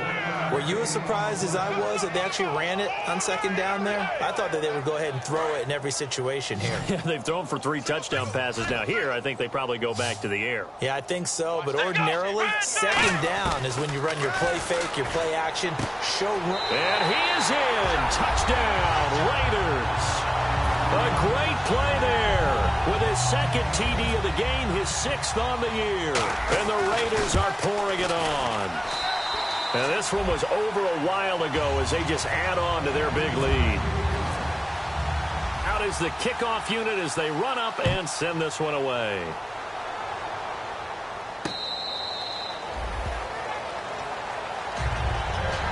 Were you as surprised as I was that they actually ran it on 2nd down there? I thought that they would go ahead and throw it in every situation here. Yeah, they've thrown for 3 touchdown passes. Now here, I think they probably go back to the air. Yeah, I think so. But ordinarily, 2nd down is when you run your play fake, your play action, show run. And he is in. Touchdown, Raiders. A great play there. With his 2nd TD of the game, his 6th on the year. And the Raiders are pouring it on. And this one was over a while ago as they just add on to their big lead. Out is the kickoff unit as they run up and send this one away.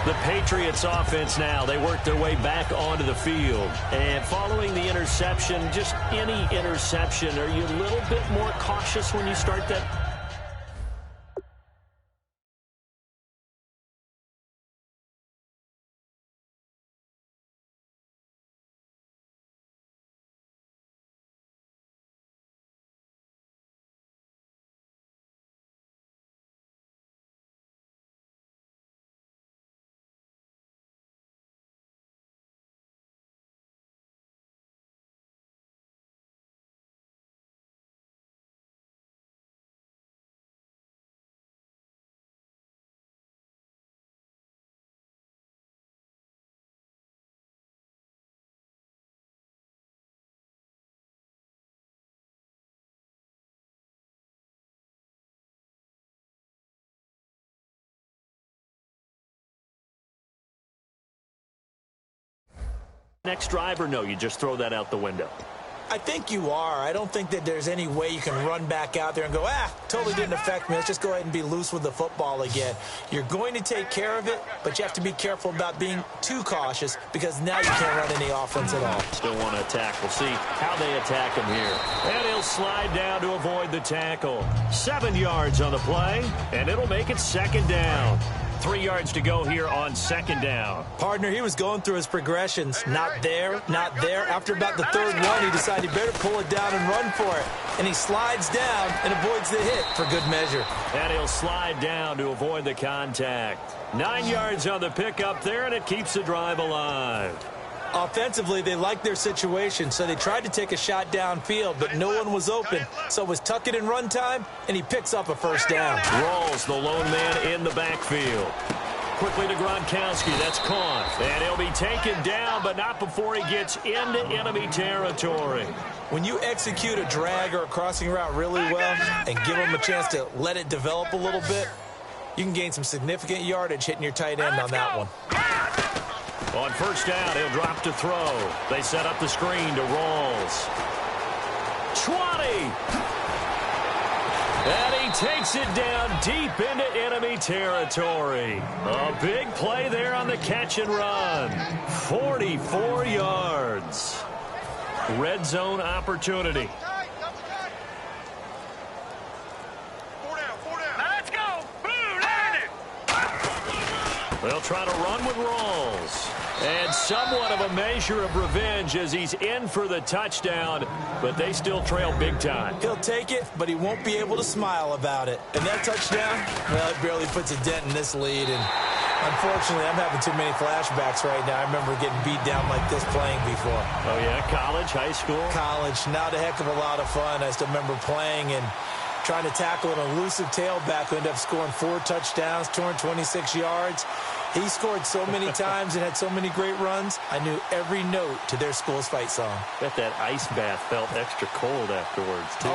The Patriots offense now, they work their way back onto the field. And following the interception, just any interception, are you a little bit more cautious when you start that? Next drive or no, you just throw that out the window? I think you are. I don't think that there's any way you can run back out there and go, totally didn't affect me. Let's just go ahead and be loose with the football again. You're going to take care of it, but you have to be careful about being too cautious because now you can't run any offense at all. Still want to attack. We'll see how they attack him here. And he'll slide down to avoid the tackle. 7 yards on the play, and it'll make it second down. 3 yards to go here on second down. Partner, he was going through his progressions. Not there, not there. After about the third one, he decided he better pull it down and run for it. And he slides down and avoids the hit for good measure. And he'll slide down to avoid the contact. 9 yards on the pickup there, and it keeps the drive alive. Offensively, they liked their situation, so they tried to take a shot downfield, but no one was open. So it was tuck it in run time, and he picks up a first down. Rawls, the lone man in the backfield. Quickly to Gronkowski. That's caught. And he'll be taken down, but not before he gets into enemy territory. When you execute a drag or a crossing route really well and give him a chance to let it develop a little bit, you can gain some significant yardage hitting your tight end on that one. On first down, he'll drop to throw. They set up the screen to Rawls. 20. And he takes it down deep into enemy territory. A big play there on the catch and run. 44 yards. Red zone opportunity. Let's go. Boom, land it. They'll try to run with Rawls. And somewhat of a measure of revenge as he's in for the touchdown, but they still trail big time. He'll take it, but he won't be able to smile about it. And that touchdown, well, it barely puts a dent in this lead. And unfortunately, I'm having too many flashbacks right now. I remember getting beat down like this playing before. Oh, yeah? College, high school? College, not a heck of a lot of fun. I still remember playing and trying to tackle an elusive tailback who ended up scoring 4 touchdowns, 226 yards. He scored so many times and had so many great runs, I knew every note to their school's fight song. Bet that ice bath felt extra cold afterwards, too.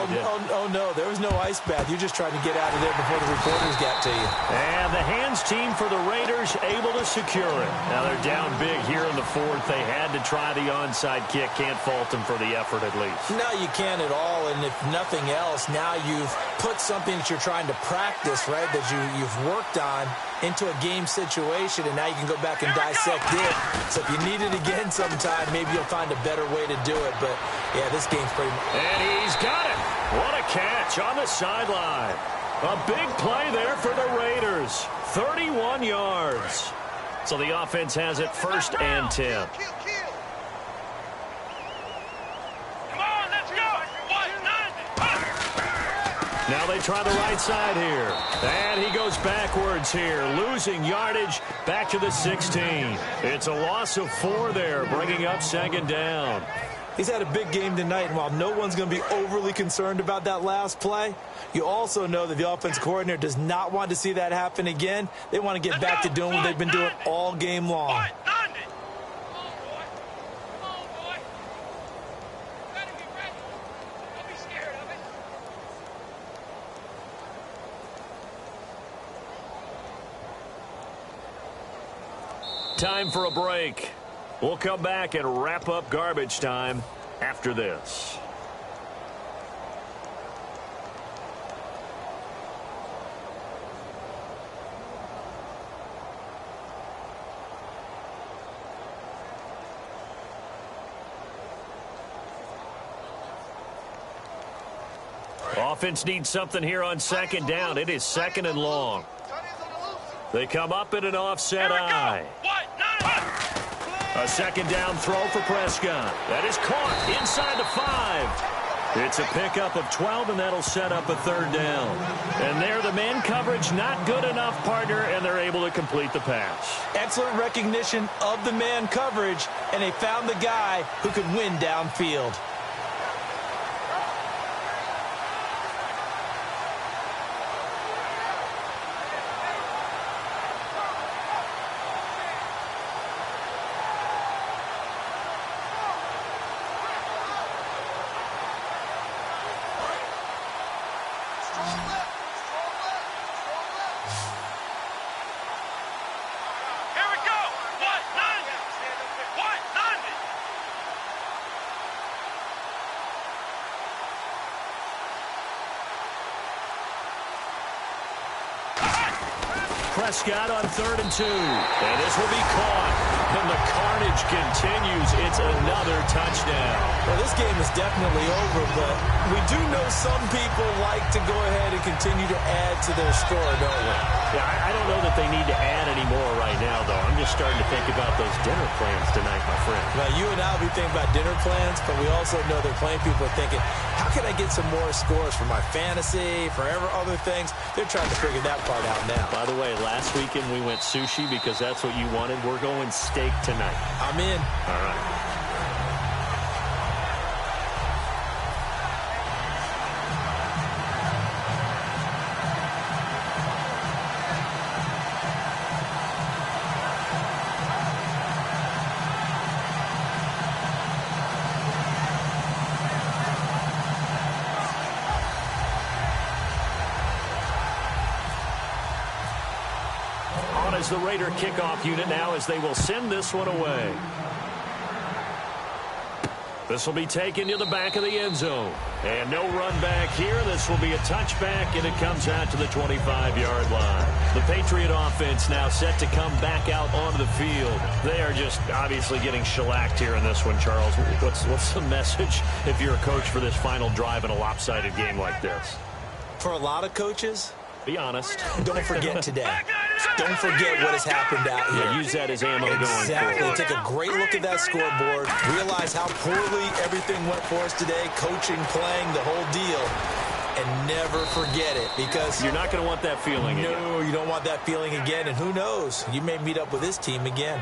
Oh, no, there was no ice bath. You just tried to get out of there before the reporters got to you. And the hands team for the Raiders able to secure it. Now they're down big here in the fourth. They had to try the onside kick. Can't fault them for the effort at least. No, you can't at all. And if nothing else, now you've put something that you're trying to practice, right, that you've worked on into a game situation, and now you can go back and dissect it. So if you need it again sometime, maybe you'll find a better way to do it. But, yeah, this game's pretty much... And he's got it. What a catch on the sideline. A big play there for the Raiders. 31 yards. So the offense has it first and 10. Now they try the right side here. And he goes backwards here, losing yardage back to the 16. It's a loss of 4 there, bringing up second down. He's had a big game tonight, and while no one's going to be overly concerned about that last play, you also know that the offense coordinator does not want to see that happen again. They want to get back to doing what they've been doing all game long. Time for a break. We'll come back and wrap up garbage time after this. Offense needs something here on second down. It is second and long. They come up in an offset eye. A second down throw for Prescott. That is caught inside the 5. It's a pickup of 12, and that'll set up a third down. And there, the man coverage not good enough, partner, and they're able to complete the pass. Excellent recognition of the man coverage, and they found the guy who could win downfield. Prescott on 3rd and 2. And this will be caught. And the carnage continues. It's another touchdown. Well, this game is definitely over, but we do know some people like to go ahead and continue to add to their score, don't we? Yeah, I don't know that they need to add any more right now, though. I'm just starting to think about those dinner plans tonight, my friend. Well, you and I will be thinking about dinner plans, but we also know that plenty of people are thinking, how can I get some more scores for my fantasy, for other things? They're trying to figure that part out now. By the way, last weekend we went sushi because that's what you wanted. We're going steak tonight. I'm in. All right. Is the Raider kickoff unit now as they will send this one away. This will be taken to the back of the end zone. And no run back here. This will be a touchback, and it comes out to the 25-yard line. The Patriot offense now set to come back out onto the field. They are just obviously getting shellacked here in this one, Charles. What's the message if you're a coach for this final drive in a lopsided game like this? For a lot of coaches, be honest. Don't forget today. Don't forget what has happened out here. Yeah, use that as ammo going forward. Exactly. Take a great look at that scoreboard. Realize how poorly everything went for us today. Coaching, playing, the whole deal. And never forget it, because you're not going to want that feeling again. No, you don't want that feeling again. And who knows? You may meet up with this team again.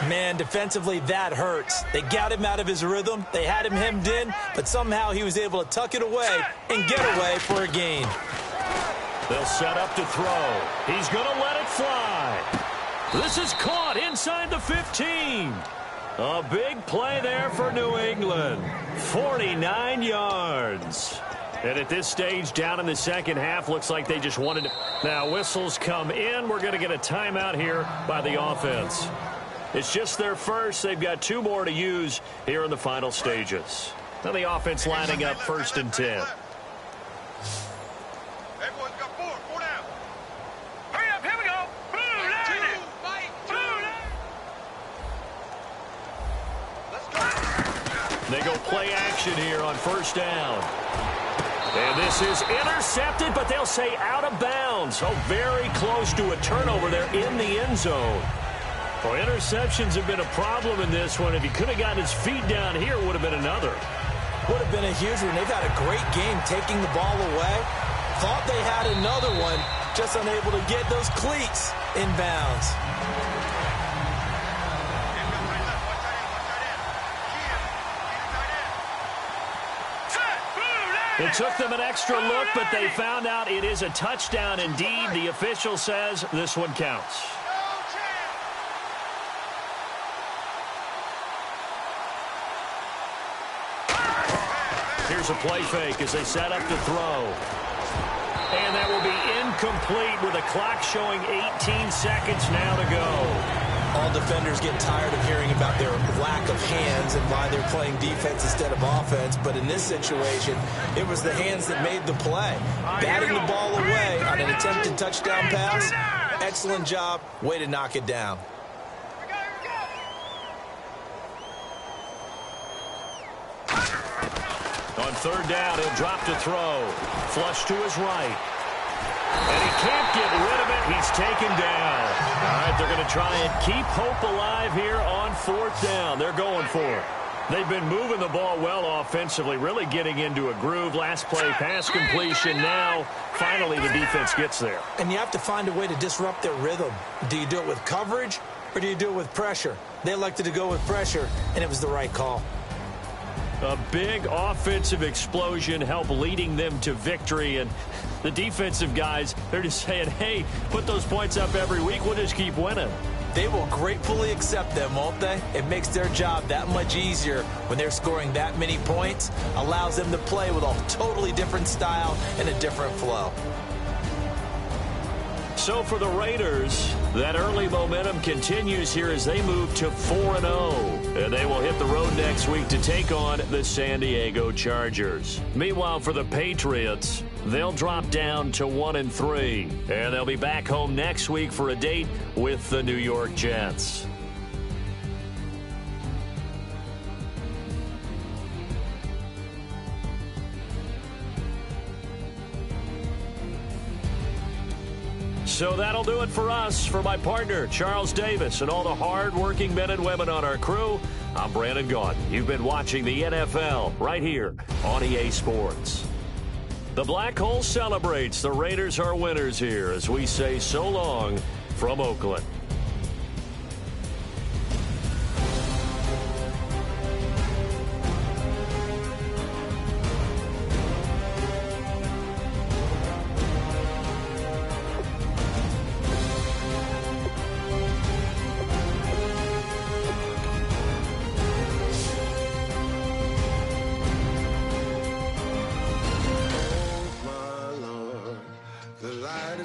Man, defensively, that hurts. They got him out of his rhythm. They had him hemmed in, but somehow he was able to tuck it away and get away for a gain. They'll set up to throw. He's going to let it fly. This is caught inside the 15. A big play there for New England. 49 yards. And at this stage, down in the second half, looks like they just wanted to. Now, whistles come in. We're going to get a timeout here by the offense. It's just their first. They've got 2 more to use here in the final stages. Now the offense lining up 1st and 10. They go play action here on 1st down. And this is intercepted, but they'll say out of bounds. Oh, very close to a turnover there in the end zone. Well, interceptions have been a problem in this one. If he could have gotten his feet down here, it would have been another. Would have been a huge one. They've had a great game taking the ball away. Thought they had another one, just unable to get those cleats in bounds. It took them an extra look, but they found out it is a touchdown indeed. The official says this one counts. Here's a play fake as they set up to throw. And that will be incomplete with a clock showing 18 seconds now to go. All defenders get tired of hearing about their lack of hands and why they're playing defense instead of offense. But in this situation, it was the hands that made the play. Batting the ball away on an attempted touchdown pass. Excellent job. Way to knock it down. On 3rd down, he'll drop to throw. Flush to his right. And he can't get rid of it. He's taken down. All right, they're going to try and keep hope alive here on 4th down. They're going for it. They've been moving the ball well offensively, really getting into a groove. Last play, pass completion. Now, finally, the defense gets there. And you have to find a way to disrupt their rhythm. Do you do it with coverage or do you do it with pressure? They elected to go with pressure, and it was the right call. A big offensive explosion helped leading them to victory. And the defensive guys, they're just saying, hey, put those points up every week. We'll just keep winning. They will gratefully accept them, won't they? It makes their job that much easier when they're scoring that many points. Allows them to play with a totally different style and a different flow. So for the Raiders, that early momentum continues here as they move to 4-0. And they will hit the road next week to take on the San Diego Chargers. Meanwhile, for the Patriots, they'll drop down to 1-3. And they'll be back home next week for a date with the New York Jets. So that'll do it for us. For my partner, Charles Davis, and all the hard-working men and women on our crew, I'm Brandon Gaudin. You've been watching the NFL right here on EA Sports. The Black Hole celebrates. The Raiders are winners here as we say so long from Oakland.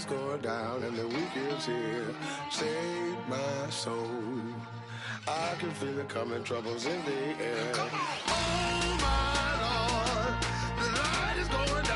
Going down and the weekend's here. Save my soul. I can feel it coming, troubles in the air. Oh my Lord, the light is going down.